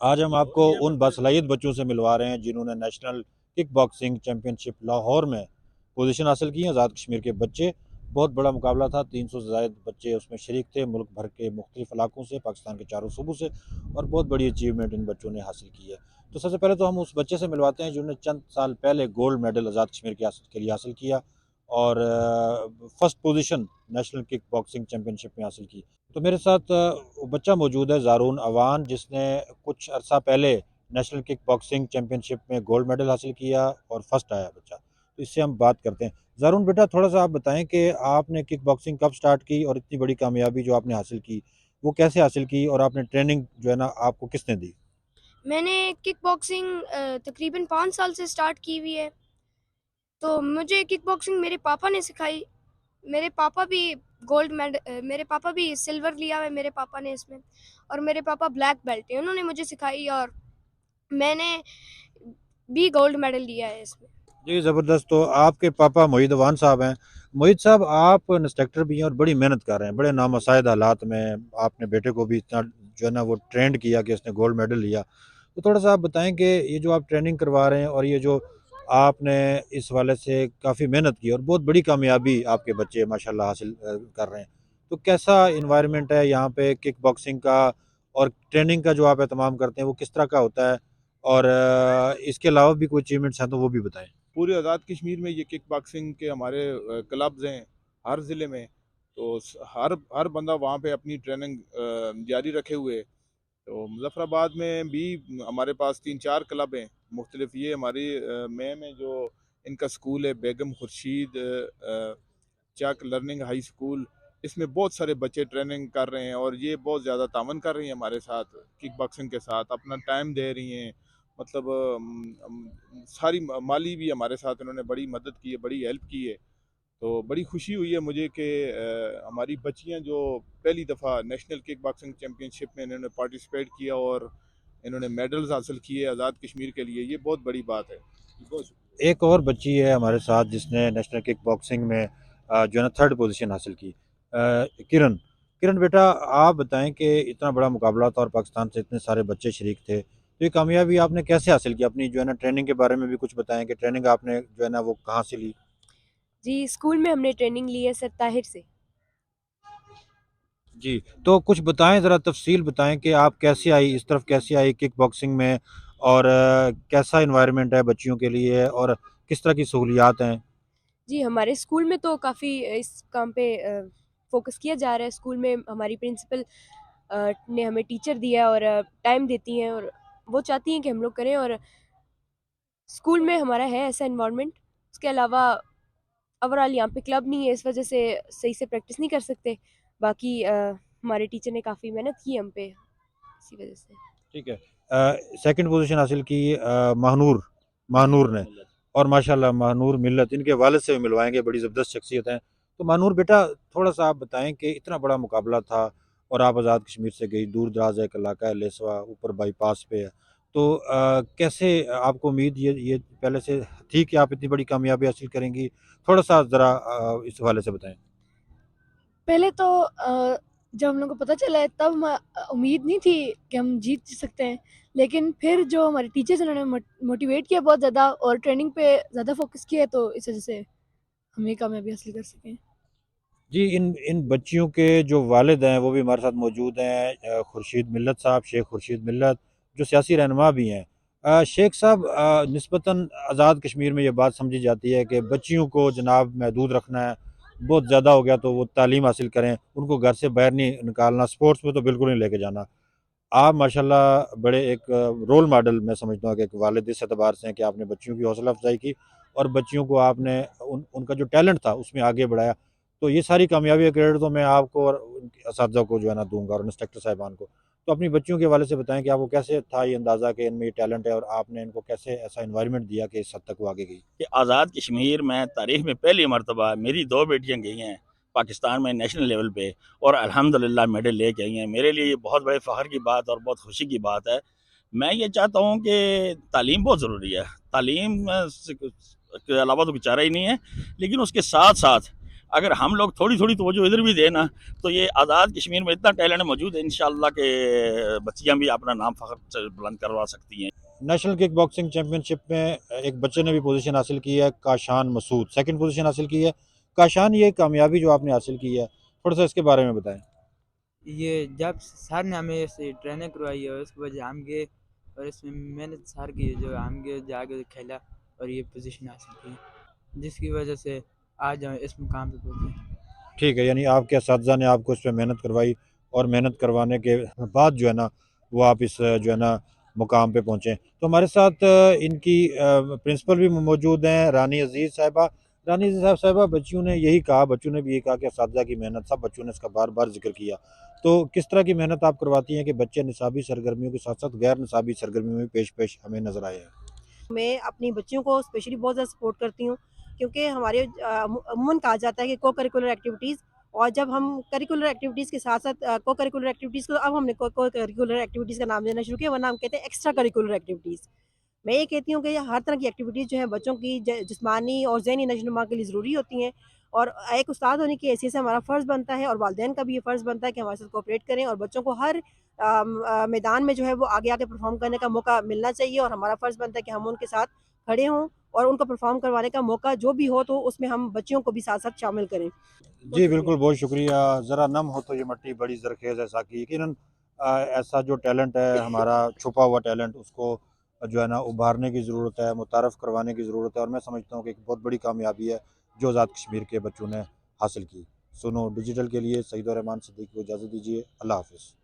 आज हम आपको उन बासलाहियत बच्चों से मिलवा रहे हैं जिन्होंने national kick boxing championship Lahore में पोजीशन हासिल की है। आज़ाद कश्मीर के बच्चे, बहुत बड़ा मुकाबला था। 300 से ज़ायद बच्चे उसमें शरीक थे, मुल्क भर के मुख्तलिफ इलाकों से, पाकिस्तान के चारों सूबों से, और बहुत बड़ी अचीवमेंट इन बच्चों ने हासिल की है। तो सबसे पहले तो हम उस बच्चे से मिलवाते हैं जिन्होंने चंद साल पहले गोल्ड मेडल आज़ाद कश्मीर के लिए हासिल किया और first position national kick boxing championship में हासिल की। तो मेरे साथ वो बच्चा मौजूद है, ज़ारून अवान, जिसने कुछ अरसा पहले नेशनल किक बॉक्सिंग चैम्पियनशिप में गोल्ड मेडल हासिल किया और फर्स्ट आया बच्चा। तो इससे हम बात करते हैं। ज़ारून बेटा, थोड़ा सा आप बताएं कि आपने किक बॉक्सिंग कब स्टार्ट की और इतनी बड़ी कामयाबी जो आपने हासिल की वो कैसे हासिल की, और आपने ट्रेनिंग जो है ना आपको किसने दी? मैंने किक बॉक्सिंग तकरीबन 5 साल से स्टार्ट की हुई है। तो मुझे किक बॉक्सिंग मेरे पापा ने सिखाई। मेरे पापा भी मेरे पापा भी सिल्वर लिया हुआ है मेरे पापा ने इसमें, और मेरे पापा ब्लैक बेल्ट हैं। उन्होंने मुझे सिखाई और मैंने भी गोल्ड मेडल लिया है इसमें। जी ज़बरदस्त। तो आपके पापा मोहित अवान साहब हैं। मोहित साहब, आप इंस्ट्रक्टर भी हैं और बड़ी मेहनत कर रहे हैं, बड़े नामसाइद हालात में आपने बेटे को भी इतना जो है ना वो ट्रेंड किया कि उसने गोल्ड मेडल लिया। तो थोड़ा सा आप बताएं कि ये जो आप ट्रेनिंग करवा रहे हैं और ये जो आपने इस वाले से काफ़ी मेहनत की और बहुत बड़ी कामयाबी आपके बच्चे माशाल्लाह हासिल कर रहे हैं, तो कैसा इन्वायरमेंट है यहाँ पे किक बॉक्सिंग का, और ट्रेनिंग का जो आप एहतमाम करते हैं वो किस तरह का होता है, और इसके अलावा भी कोई अचीवमेंट्स हैं तो वो भी बताएं। पूरे आज़ाद कश्मीर में ये किक बॉक्सिंग के हमारे क्लब्स हैं, हर ज़िले में। तो हर बंदा वहाँ पे अपनी ट्रेनिंग जारी रखे हुए है। तो मुजफ्फराबाद में भी हमारे पास 3-4 क्लब हैं मुख्तलिफ। ये हमारी में जो इनका स्कूल है, बेगम खुर्शीद चक लर्निंग हाई स्कूल, इसमें बहुत सारे बच्चे ट्रेनिंग कर रहे हैं और ये बहुत ज़्यादा तावन कर रही हैं हमारे साथ, किक बॉक्सिंग के साथ अपना टाइम दे रही हैं। मतलब सारी माली भी हमारे साथ इन्होंने बड़ी मदद की है, बड़ी हेल्प की है। तो बड़ी खुशी हुई है मुझे कि हमारी बच्चियां जो पहली दफ़ा नेशनल किक बॉक्सिंग चैम्पियनशिप में इन्होंने पार्टिसिपेट किया और इन्होंने मेडल्स हासिल किए आज़ाद कश्मीर के लिए, ये बहुत बड़ी बात है। बहुत शुक्रिया। एक और बच्ची है हमारे साथ जिसने नेशनल किक बॉक्सिंग में जो है ना थर्ड पोजीशन हासिल की, किरण। किरण बेटा, आप बताएं कि इतना बड़ा मुकाबला था और पाकिस्तान से इतने सारे बच्चे शरीक थे, तो ये कामयाबी आपने कैसे हासिल की? अपनी जो है ना ट्रेनिंग के बारे में भी कुछ बताएं कि ट्रेनिंग आपने जो है ना वो कहाँ से ली? जी, स्कूल में हमने ट्रेनिंग ली है सर ताहिर से। जी, तो कुछ बताएं, ज़रा तफसील बताएं कि आप कैसे आई, इस तरफ कैसे आई किक बॉक्सिंग में, और कैसा इन्वायरमेंट है बच्चियों के लिए, और किस तरह की सहूलियात हैं? जी, हमारे स्कूल में तो काफ़ी इस काम पे फ़ोकस किया जा रहा है। स्कूल में हमारी प्रिंसिपल ने हमें टीचर दिया और टाइम देती हैं और वो चाहती हैं कि हम लोग करें, और स्कूल में हमारा है ऐसा एनवायरनमेंट। उसके अलावा ओवरऑल यहाँ पे क्लब नहीं है, इस वजह से सही से प्रैक्टिस नहीं कर सकते। बाकी हमारे टीचर ने काफ़ी मेहनत की हम पे, इसी वजह से। ठीक है। सेकंड पोजीशन हासिल की महानूर महानूर ने, और माशाल्लाह महानूर मिल्लत, इनके वालिद से भी मिलवाएंगे, बड़ी ज़बरदस्त शख्सियत हैं। तो महानूर बेटा, थोड़ा सा आप बताएं कि इतना बड़ा मुकाबला था और आप आज़ाद कश्मीर से गई, दूर दराज एक इलाका है, लेसवा ऊपर बाईपास पे है। तो कैसे आपको उम्मीद ये पहले से थी कि आप इतनी बड़ी कामयाबी हासिल करेंगी? थोड़ा सा ज़रा इस हवाले से बताएं। पहले तो जब हम लोग को पता चला है तब उम्मीद नहीं थी कि हम जीत सकते हैं। लेकिन फिर जो हमारे टीचर्स उन्होंने मोटिवेट किया बहुत ज़्यादा और ट्रेनिंग पे ज़्यादा फ़ोकस किया, तो इस वज़ह से हम ये कामयाबी हासिल कर सके। जी, इन इन बच्चियों के जो वालिद हैं वो भी हमारे साथ मौजूद हैं, खुर्शीद मिल्लत साहब, शेख खुर्शीद मिल्लत, जो सियासी रहनुमा भी हैं। शेख साहब, निस्बतन आज़ाद कश्मीर में ये बात समझी जाती है कि बच्चियों को जनाब महदूद रखना है, बहुत ज़्यादा हो गया तो वो तालीम हासिल करें, उनको घर से बाहर नहीं निकालना, स्पोर्ट्स में तो बिल्कुल नहीं लेके जाना। आप माशाल्लाह बड़े एक रोल मॉडल मैं समझता हूँ कि एक वालिद इस एतबार से हैं कि आपने बच्चियों की हौसला अफ़ज़ाई की और बच्चियों को आपने उनका जो टैलेंट था उसमें आगे बढ़ाया। तो ये सारी कामयाबी का क्रेडिट तो मैं आपको और उनके असातिज़ा को जो है ना दूँगा, और इंस्ट्रक्टर साहिबान को। तो अपनी बच्चियों के हवाले से बताएँ कि आपको कैसे था ये अंदाज़ा कि इनमें ये टैलेंट है, और आपने इनको कैसे ऐसा एनवायरनमेंट दिया कि इस हद तक वो आगे गई? कि आज़ाद कश्मीर में तारीख़ में पहली मरतबा मेरी 2 बेटियाँ गई हैं पाकिस्तान में नेशनल लेवल पे और अल्हम्दुलिल्लाह मेडल लेके आई हैं। मेरे लिए ये बहुत बड़े फ़ख्र की बात और बहुत खुशी की बात है। मैं ये चाहता हूँ कि तालीम बहुत ज़रूरी है। तालीम के अलावा तो कुछ चारा ही नहीं है। लेकिन उसके साथ-साथ अगर हम लोग थोड़ी थोड़ी तवज्जो इधर भी दें ना, तो ये आज़ाद कश्मीर में इतना टैलेंट मौजूद है, इंशाअल्लाह के बच्चियाँ भी अपना नाम फ़ख्र से बुलंद करवा सकती हैं। नेशनल किक बॉक्सिंग चैंपियनशिप में एक बच्चे ने भी पोजीशन हासिल की है, काशान मसूद सेकंड पोजीशन हासिल की है। काशान, ये कामयाबी जो आपने हासिल की है, थोड़ा सा इसके बारे में बताएं। ये जब सर ने हमें ऐसे ट्रेनिंग करवाई है, उसकी वजह हम गए और इसमें मेहनत सर की जो हम गए जाके खेला और ये पोजीशन हासिल की, जिसकी वजह से आज हम इस मुकाम पे पहुँचे। ठीक है, यानी आपके असातिज़ा ने आपको इस पे मेहनत करवाई और मेहनत करवाने के बाद जो है ना, वो आप इस जो है ना मुकाम पे पहुँचे। तो हमारे साथ इनकी प्रिंसिपल भी मौजूद हैं, रानी अज़ीज़ साहिबा। रानी अज़ीज़ साहिबा, बच्चियों ने यही कहा, बच्चों ने भी यही कहा कि असातिज़ा की मेहनत, सब बच्चों ने इसका बार-बार ज़िक्र किया। तो किस तरह की मेहनत आप करवाती हैं कि बच्चे निसाबी सरगर्मियों के साथ-साथ गैर निसाबी सरगर्मियों में पेश-पेश हमें नज़र आए हैं? मैं अपनी बच्चियों को स्पेशली बहुत ज़्यादा सपोर्ट करती हूँ, क्योंकि हमारे अमूमन कहा जाता है कि को करिकुलर एक्टिविटीज़, और जब हम करिकुलर एक्टिविटीज़ के साथ-साथ को करिकुलर एक्टिविटीज़ को, अब हमने को करिकुलर एक्टिविटीज़ का नाम देना शुरू किया, वरना हम कहते हैं एक्स्ट्रा करिकुलर एक्टिविटीज़। मैं ये कहती हूँ कि हर तरह की एक्टिविटीज़ जो है बच्चों की जिस्मानी और ज़हनी नशोनुमा के लिए ज़रूरी होती हैं, और एक उस्ताद होने की हैसियत से हमारा फ़र्ज़ बनता है और वालिदैन का भी ये फ़र्ज़ बनता है कि हमारे साथ कोऑपरेट करें और बच्चों को हर मैदान में जो है वो आगे आके परफॉर्म करने का मौका मिलना चाहिए, और हमारा फ़र्ज़ बनता है कि हम उनके साथ खड़े हों और उनको परफॉर्म करवाने का मौका जो भी हो, तो उसमें हम बच्चियों को भी साथ साथ शामिल करें। बहुत जी, शुक्रिया। बिल्कुल, बहुत शुक्रिया। ज़रा नम हो तो ये मिट्टी बड़ी ज़रख़ेज़ है साकी। यकीनन ऐसा जो टैलेंट है हमारा, छुपा हुआ टैलेंट, उसको जो है ना उभारने की ज़रूरत है, मुतारफ़ करवाने की ज़रूरत है, और मैं समझता हूँ कि एक बहुत बड़ी कामयाबी है जो आज़ाद कश्मीर के बच्चों ने हासिल की। सुनो डिजिटल के लिए सईद-उर-रहमान सिद्दीकी को इजाज़त दीजिए। अल्लाह हाफ़िज़।